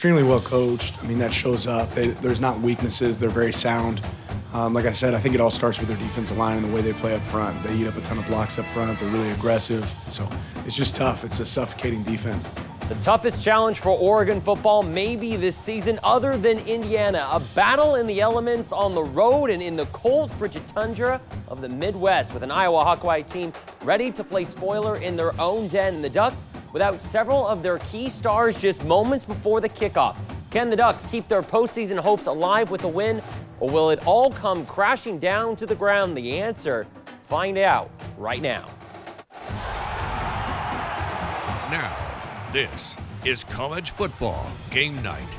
Extremely well coached. I mean, that shows up. There's not weaknesses. They're very sound. Like I said, I think it all starts with their defensive line and the way they play up front. They eat up a ton of blocks up front. They're really aggressive. So it's just tough. It's a suffocating defense. The toughest challenge for Oregon football maybe this season other than Indiana. A battle in the elements on the road and in the cold, frigid tundra of the Midwest with an Iowa Hawkeye team ready to play spoiler in their own den. The Ducks without several of their key stars just moments before the kickoff. Can the Ducks keep their postseason hopes alive with a win, or will it all come crashing down to the ground? The answer, find out right now. Now, this is College Football Game Night.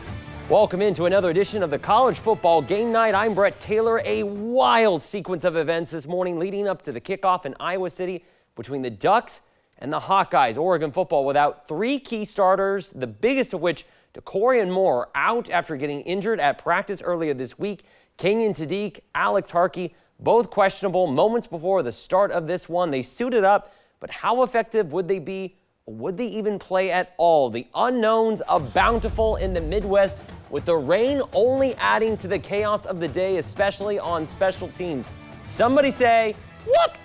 Welcome into another edition of the College Football Game Night. I'm Brett Taylor. A wild sequence of events this morning leading up to the kickoff in Iowa City between the Ducks and the Hawkeyes. Oregon football without three key starters, the biggest of which, Decorian Moore, out after getting injured at practice earlier this week. Kenyon Sadiq, Alex Harkey, both questionable moments before the start of this one. They suited up, but how effective would they be? Would they even play at all? The unknowns are bountiful in the Midwest, with the rain only adding to the chaos of the day, especially on special teams. Somebody say, whoop!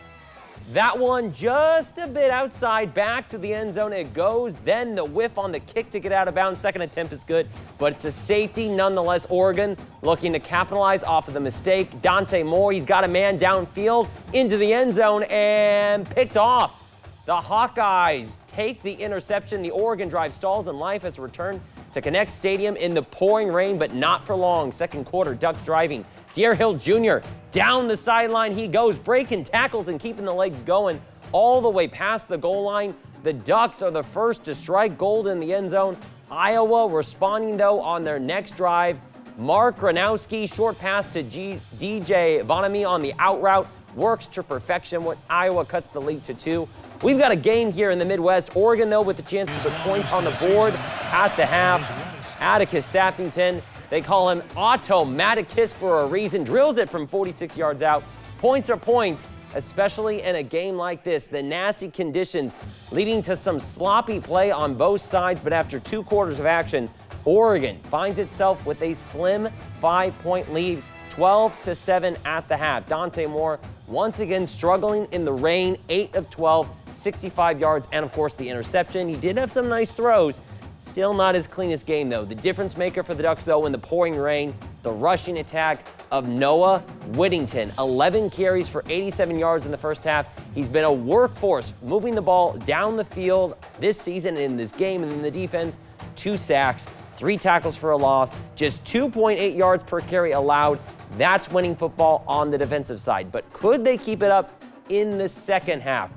That one just a bit outside, back to the end zone it goes. Then the whiff on the kick to get out of bounds. Second attempt is good, but it's a safety nonetheless. Oregon looking to capitalize off of the mistake. Dante Moore, he's got a man downfield into the end zone and picked off. The Hawkeyes take the interception. The Oregon drive stalls and life has returned to Connect Stadium in the pouring rain, but not for long. Second quarter, Ducks driving. Deer Hill Jr. down the sideline he goes, breaking tackles and keeping the legs going all the way past the goal line. The Ducks are the first to strike gold in the end zone. Iowa responding, though, on their next drive. Mark Gronowski, short pass to DJ Vonami on the out route, works to perfection when Iowa cuts the lead to 2. We've got a game here in the Midwest. Oregon, though, with the chance to put points on the board at the half. Atticus Sappington, they call him Automaticus for a reason, drills it from 46 yards out. Points are points, especially in a game like this. The nasty conditions leading to some sloppy play on both sides, but after 2 quarters of action, Oregon finds itself with a slim 5-point lead, 12-7 at the half. Dante Moore once again struggling in the rain, 8 of 12, 65 yards, and of course the interception. He did have some nice throws. Still not his cleanest game, though. The difference maker for the Ducks, though, in the pouring rain, the rushing attack of Noah Whittington. 11 carries for 87 yards in the first half. He's been a workhorse moving the ball down the field this season in this game. And in the defense, 2 sacks, 3 tackles for a loss, just 2.8 yards per carry allowed. That's winning football on the defensive side. But could they keep it up in the second half?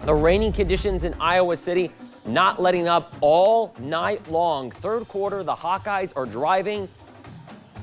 The raining conditions in Iowa City not letting up all night long. Third quarter, the Hawkeyes are driving,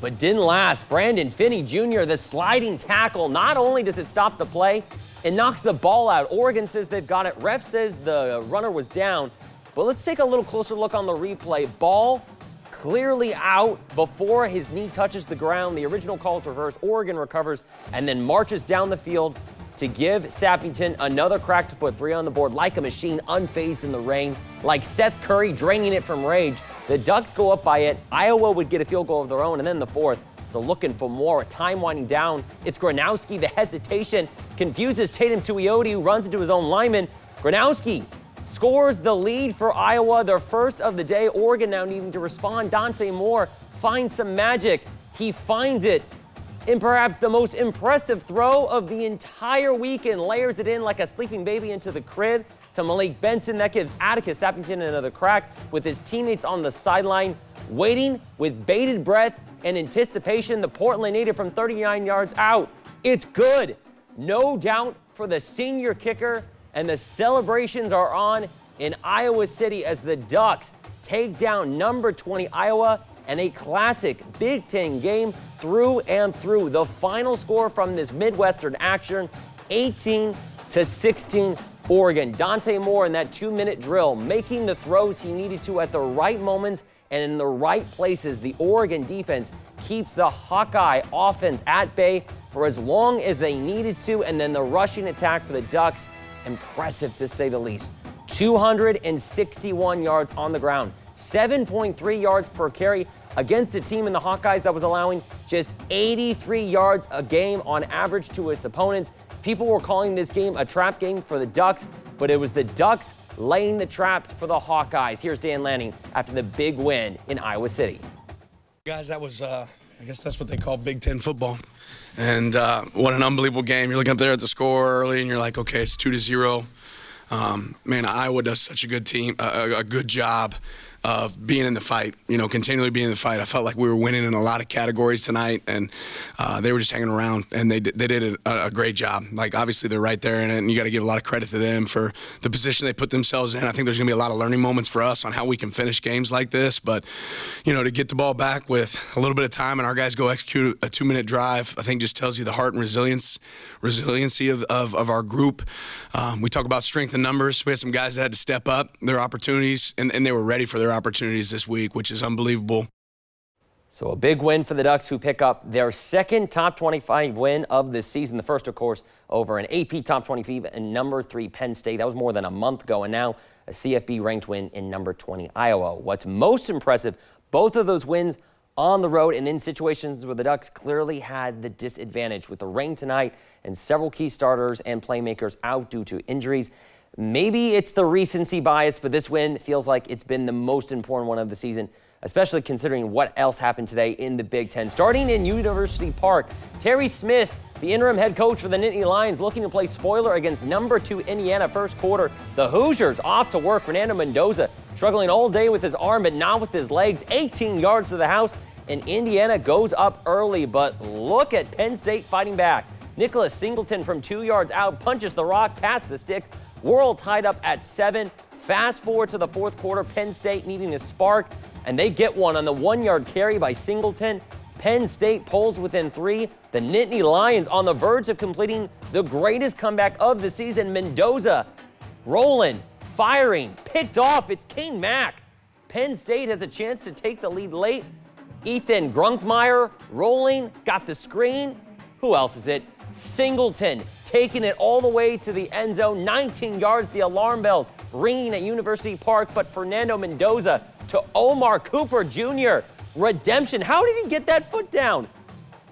but didn't last. Brandon Finney Jr., the sliding tackle, not only does it stop the play, it knocks the ball out. Oregon says they've got it. Ref says the runner was down. But let's take a little closer look on the replay. Ball clearly out before his knee touches the ground. The original call is reversed. Oregon recovers and then marches down the field to give Sappington another crack to put 3 on the board like a machine, unfazed in the rain, like Seth Curry draining it from rage. The Ducks go up by it. Iowa would get a field goal of their own, and then the fourth, they're looking for more. Time winding down. It's Gronowski. The hesitation confuses Tatum Tuioti, who runs into his own lineman. Gronowski scores the lead for Iowa, their first of the day. Oregon now needing to respond. Dante Moore finds some magic. He finds it in perhaps the most impressive throw of the entire weekend, layers it in like a sleeping baby into the crib to Malik Benson. That gives Atticus Sappington another crack with his teammates on the sideline, waiting with bated breath and anticipation. The Portland native from 39 yards out. It's good. No doubt for the senior kicker, and the celebrations are on in Iowa City as the Ducks take down number 20 Iowa, and a classic Big Ten game through and through. The final score from this Midwestern action, 18-16 Oregon. Dante Moore in that 2-minute drill, making the throws he needed to at the right moments and in the right places. The Oregon defense keeps the Hawkeye offense at bay for as long as they needed to, and then the rushing attack for the Ducks, impressive to say the least. 261 yards on the ground, 7.3 yards per carry against a team in the Hawkeyes that was allowing just 83 yards a game on average to its opponents. People were calling this game a trap game for the Ducks, but it was the Ducks laying the traps for the Hawkeyes. Here's Dan Lanning after the big win in Iowa City. Guys, that was, I guess that's what they call Big Ten football. And what an unbelievable game. You're looking up there at the score early, and you're like, okay, it's 2-0. Man, Iowa does such a good team, a good job of being in the fight, continually being in the fight. I felt like we were winning in a lot of categories tonight, and they were just hanging around, and they did a great job. Like, obviously, they're right there in it, and you got to give a lot of credit to them for the position they put themselves in. I think there's going to be a lot of learning moments for us on how we can finish games like this, but, to get the ball back with a little bit of time and our guys go execute a 2-minute drive, I think just tells you the heart and resiliency of our group. We talk about strength in numbers. We had some guys that had to step up their opportunities, and they were ready for their opportunities this week, which is unbelievable. So a big win for the Ducks, who pick up their second top 25 win of the season. The first, of course, over an AP top 25 and number 3 Penn State. That was more than a month ago, and now a CFB ranked win in number 20 Iowa. What's most impressive, both of those wins on the road and in situations where the Ducks clearly had the disadvantage, with the rain tonight and several key starters and playmakers out due to injuries. Maybe it's the recency bias, but this win feels like it's been the most important one of the season, especially considering what else happened today in the Big Ten. Starting in University Park, Terry Smith, the interim head coach for the Nittany Lions, looking to play spoiler against number 2 Indiana first quarter. The Hoosiers off to work. Fernando Mendoza struggling all day with his arm, but not with his legs. 18 yards to the house, and Indiana goes up early, but look at Penn State fighting back. Nicholas Singleton from 2 yards out punches the rock past the sticks. World tied up at 7. Fast forward to the fourth quarter, Penn State needing a spark, and they get one on the 1-yard carry by Singleton. Penn State pulls within 3. The Nittany Lions on the verge of completing the greatest comeback of the season. Mendoza rolling, firing, picked off. It's Kane Mack. Penn State has a chance to take the lead late. Ethan Grunkmeyer rolling, got the screen. Who else is it? Singleton taking it all the way to the end zone. 19 yards, the alarm bells ringing at University Park, but Fernando Mendoza to Omar Cooper Jr. Redemption. How did he get that foot down?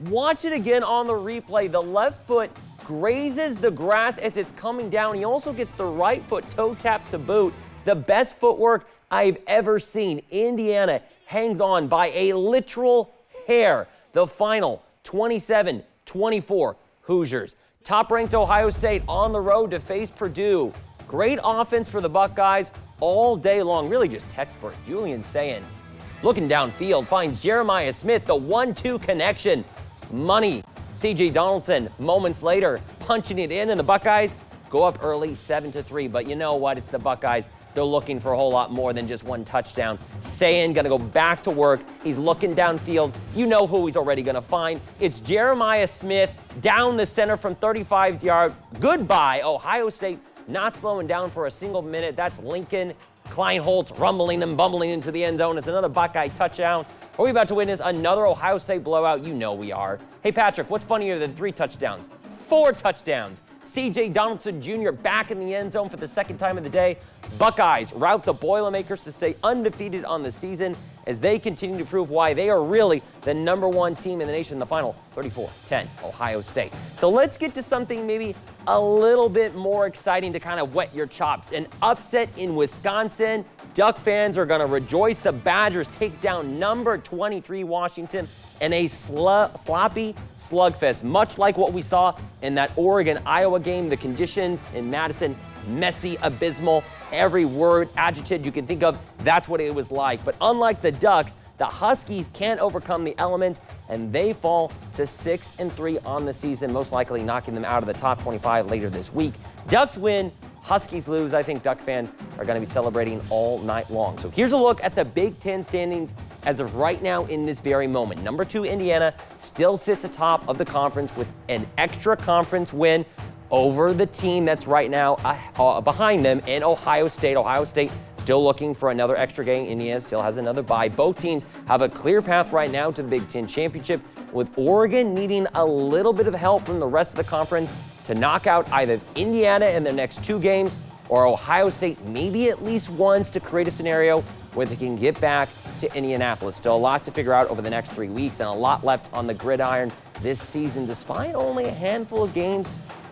Watch it again on the replay. The left foot grazes the grass as it's coming down. He also gets the right foot toe tap to boot. The best footwork I've ever seen. Indiana hangs on by a literal hair. The final 27-24 Hoosiers. Top-ranked Ohio State on the road to face Purdue. Great offense for the Buckeyes all day long. Really just textbook. Julian Sayin looking downfield finds Jeremiah Smith, the 1-2 connection. Money. C.J. Donaldson moments later punching it in, and the Buckeyes go up early 7-3. But you know what? It's the Buckeyes. They're looking for a whole lot more than just one touchdown. Sayin gonna go back to work. He's looking downfield. You know who he's already gonna find. It's Jeremiah Smith down the center from 35 yards. Goodbye, Ohio State. Not slowing down for a single minute. That's Lincoln Kleinholtz rumbling and bumbling into the end zone. It's another Buckeye touchdown. Are we about to witness another Ohio State blowout? You know we are. Hey, Patrick, what's funnier than 3 touchdowns? 4 touchdowns. C.J. Donaldson Jr. back in the end zone for the second time of the day. Buckeyes rout the Boilermakers to stay undefeated on the season as they continue to prove why they are really the #1 team in the nation in the final. 34-10 Ohio State. So let's get to something maybe a little bit more exciting to kind of whet your chops. An upset in Wisconsin. Duck fans are going to rejoice. The Badgers take down number 23 Washington in a sloppy slugfest, much like what we saw in that Oregon-Iowa game. The conditions in Madison, messy, abysmal, every word, adjective you can think of, that's what it was like. But unlike the Ducks, the Huskies can't overcome the elements, and they fall to 6-3 on the season, most likely knocking them out of the top 25 later this week. Ducks win, Huskies lose. I think Duck fans are going to be celebrating all night long. So here's a look at the Big Ten standings as of right now in this very moment. Number 2 Indiana still sits atop of the conference with an extra conference win over the team that's right now behind them in Ohio State. Ohio State still looking for another extra game. Indiana still has another bye. Both teams have a clear path right now to the Big Ten championship, with Oregon needing a little bit of help from the rest of the conference to knock out either Indiana in their next 2 games or Ohio State maybe at least once to create a scenario where they can get back to Indianapolis. Still a lot to figure out over the next 3 weeks and a lot left on the gridiron this season, despite only a handful of games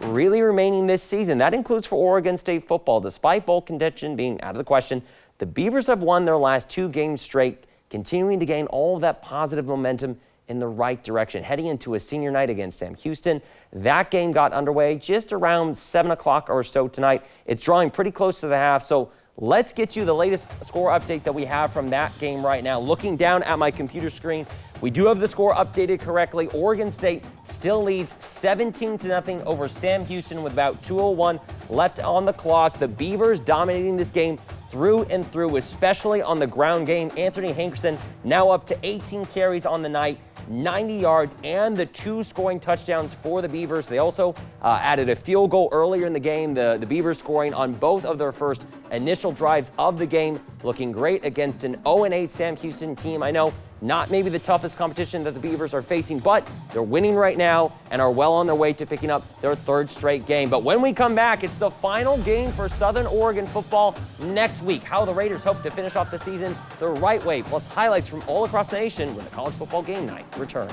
really remaining this season. That includes for Oregon State football. Despite bowl contention being out of the question, the Beavers have won their last 2 games straight, continuing to gain all of that positive momentum in the right direction. Heading into a senior night against Sam Houston, that game got underway just around 7 o'clock or so tonight. It's drawing pretty close to the half, so let's get you the latest score update that we have from that game right now. Looking down at my computer screen, we do have the score updated correctly. Oregon State still leads 17-0 over Sam Houston with about 2:01 left on the clock. The Beavers dominating this game through and through, especially on the ground game. Anthony Hankerson now up to 18 carries on the night, 90 yards, and the 2 scoring touchdowns for the Beavers. They also added a field goal earlier in the game, the Beavers scoring on both of their first initial drives of the game, looking great against an 0-8 Sam Houston team. I know not maybe the toughest competition that the Beavers are facing, but they're winning right now and are well on their way to picking up their 3rd straight game. But when we come back, it's the final game for Southern Oregon football next week. How the Raiders hope to finish off the season the right way, plus highlights from all across the nation when the College Football Game Night returns.